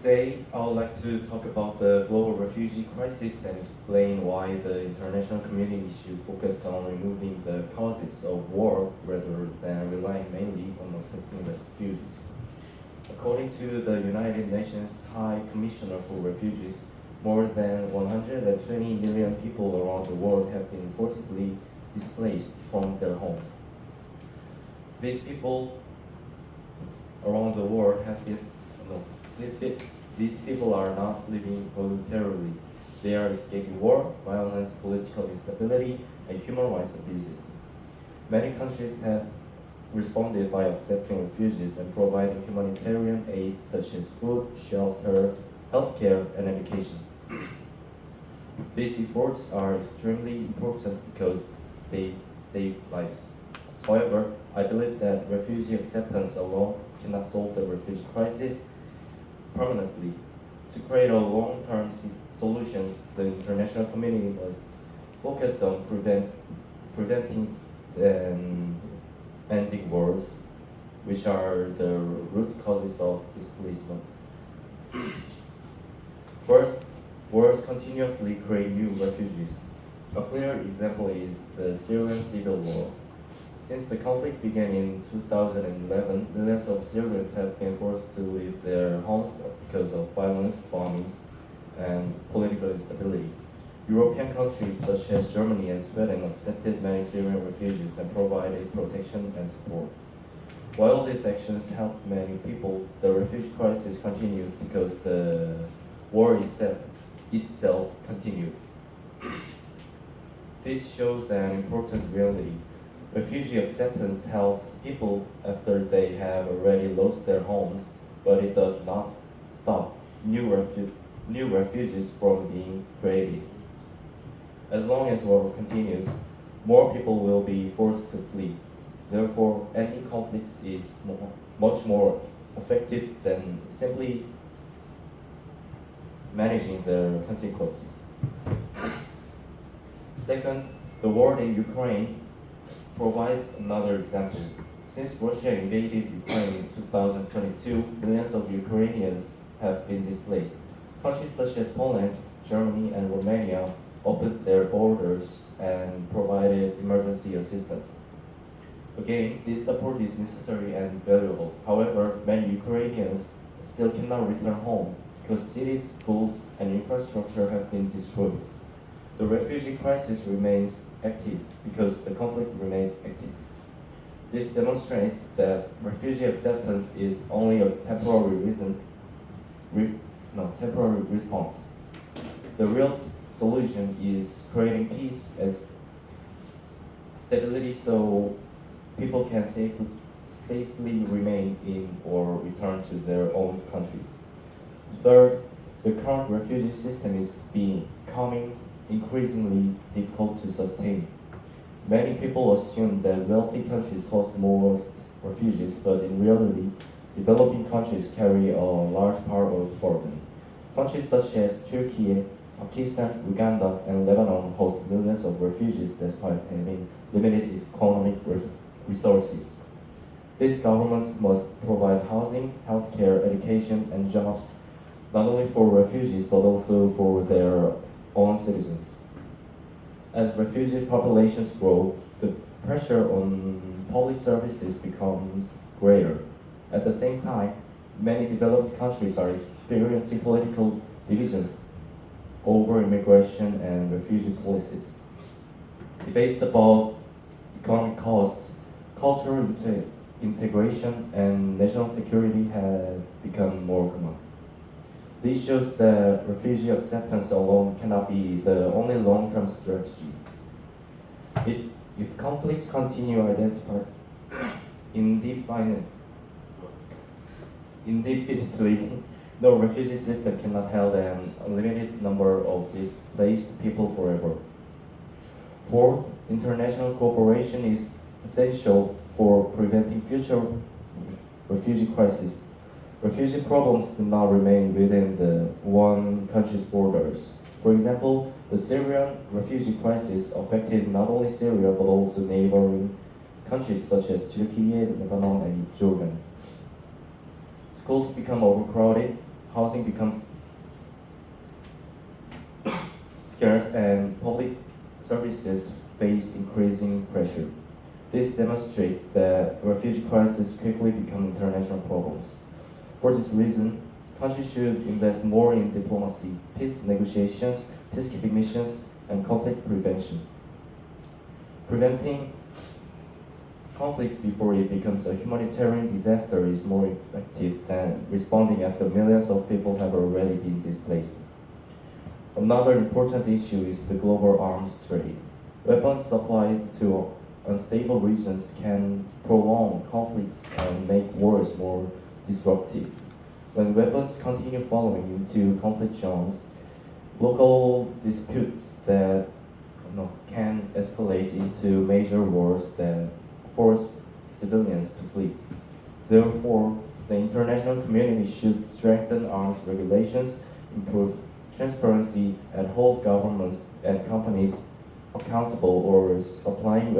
Today, I would like to talk about the global refugee crisis and explain why the international community should focus on removing the causes of war rather than relying mainly on accepting refugees. According to the United Nations High Commissioner for Refugees, more than 120 million people around the world have been forcibly displaced from their homes. These people around the world have been no, these people are not living voluntarily. They are escaping war, violence, political instability, and human rights abuses. Many countries have responded by accepting refugees and providing humanitarian aid such as food, shelter, healthcare, and education. These efforts are extremely important because they save lives. However, I believe that refugee acceptance alone cannot solve the refugee crisis permanently. To create a long-term solution, the international community must focus on preventing and ending wars, which are the root causes of displacement. First, wars continuously create new refugees. A clear example is the Syrian civil war. Since the conflict began in 2011, millions of Syrians have been forced to leave their homes because of violence, bombings, and political instability. European countries such as Germany and Sweden accepted many Syrian refugees and provided protection and support. While these actions helped many people, the refugee crisis continued because the war itself continued. This shows an important reality. Refugee acceptance helps people after they have already lost their homes, but it does not stop new refugees from being created. As long as war continues, more people will be forced to flee. Therefore, ending conflicts is much more effective than simply managing their consequences. Second, the war in Ukraine provides another example. Since Russia invaded Ukraine in 2022, millions of Ukrainians have been displaced. Countries such as Poland, Germany, and Romania opened their borders and provided emergency assistance. Again, this support is necessary and valuable. However, many Ukrainians still cannot return home because cities, schools, and infrastructure have been destroyed. The refugee crisis remains active because the conflict remains active. This demonstrates that refugee acceptance is only a temporary temporary response. The real solution is creating peace and stability so people can safely remain in or return to their own countries. Third, the current refugee system is becoming increasingly difficult to sustain. Many people assume that wealthy countries host most refugees, but in reality, developing countries carry a large part of the burden. Countries such as Turkey, Pakistan, Uganda, and Lebanon host millions of refugees despite having limited economic resources. These governments must provide housing, healthcare, education, and jobs not only for refugees but also for their own citizens. As refugee populations grow, the pressure on public services becomes greater. At the same time, many developed countries are experiencing political divisions over immigration and refugee policies. Debates about economic costs, cultural integration, and national security have become more common. This shows that refugee acceptance alone cannot be the only long-term strategy. If conflicts continue indefinitely, no refugee system cannot hold an unlimited number of displaced people forever. Fourth, international cooperation is essential for preventing future refugee crises. Refugee problems do not remain within the one country's borders. For example, the Syrian refugee crisis affected not only Syria but also neighboring countries such as Turkey, Lebanon, and Jordan. Schools become overcrowded, housing becomes scarce and public services face increasing pressure. This demonstrates that refugee crises quickly become international problems. For this reason, countries should invest more in diplomacy, peace negotiations, peacekeeping missions, and conflict prevention. Preventing conflict before it becomes a humanitarian disaster is more effective than responding after millions of people have already been displaced. Another important issue is the global arms trade. Weapons supplied to unstable regions can prolong conflicts and make wars more disruptive. When weapons continue flowing into conflict zones, local disputes that can escalate into major wars that force civilians to flee. Therefore, the international community should strengthen arms regulations, improve transparency, and hold governments and companies accountable or supplying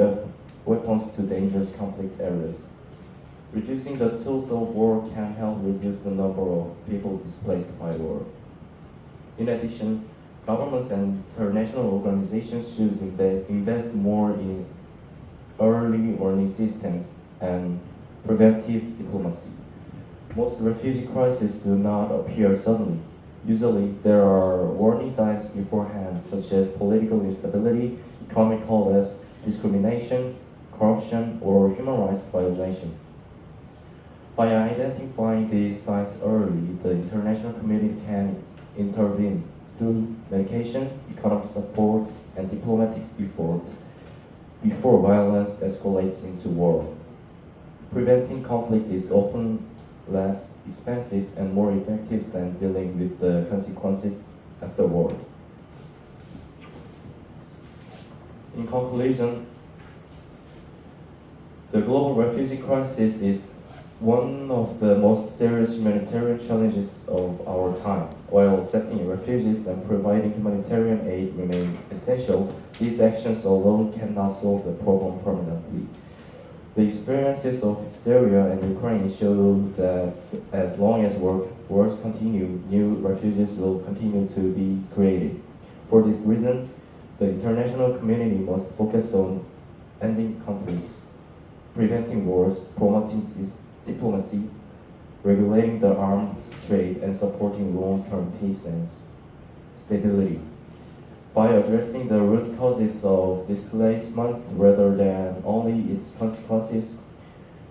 weapons to dangerous conflict areas. Reducing the tools of war can help reduce the number of people displaced by war. In addition, governments and international organizations should invest more in early warning systems and preventive diplomacy. Most refugee crises do not appear suddenly. Usually, there are warning signs beforehand, such as political instability, economic collapse, discrimination, corruption, or human rights violation. By identifying these signs early, the international community can intervene through medication, economic support, and diplomatic effort before violence escalates into war. Preventing conflict is often less expensive and more effective than dealing with the consequences afterward. In conclusion, the global refugee crisis is one of the most serious humanitarian challenges of our time. While accepting refugees and providing humanitarian aid remain essential, these actions alone cannot solve the problem permanently. The experiences of Syria and Ukraine show that as long as wars continue, new refugees will continue to be created. For this reason, the international community must focus on ending conflicts, preventing wars, promoting diplomacy, regulating the arms trade, and supporting long-term peace and stability. By addressing the root causes of displacement rather than only its consequences,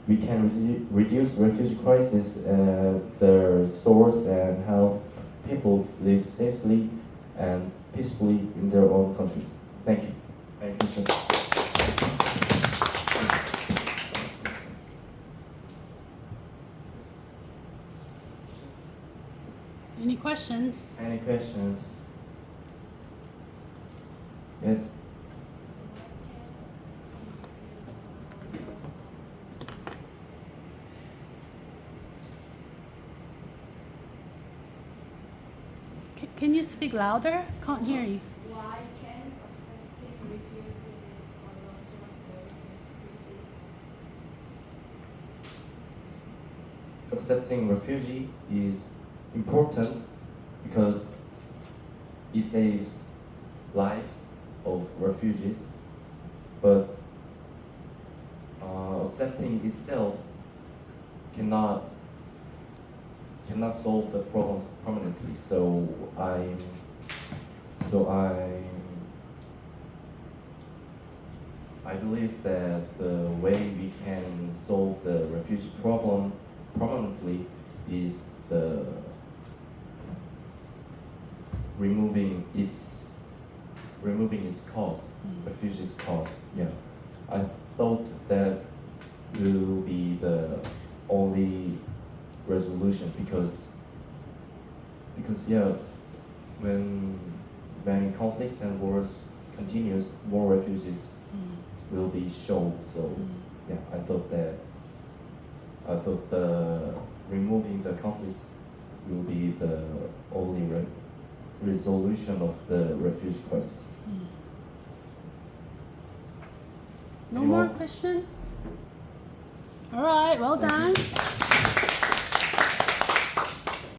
we can reduce refugee crisis at their source and help people live safely and peacefully in their own countries. Thank you. Thank you, sir. Any questions? Any questions? Yes. Can you speak louder? Can't hear you. Why can't accepting refugees follow some of the refugees? Accepting refugee is important because it saves lives of refugees, but accepting itself cannot solve the problems permanently. So I believe that the way we can solve the refugee problem permanently is the removing its cause, refugees' cause. Yeah, I thought that will be the only resolution because yeah, when many conflicts and wars continues, more refugees will be shown. So yeah, I thought the removing the conflicts will be the only resolution of the refugee crisis. No more question? All right, well done.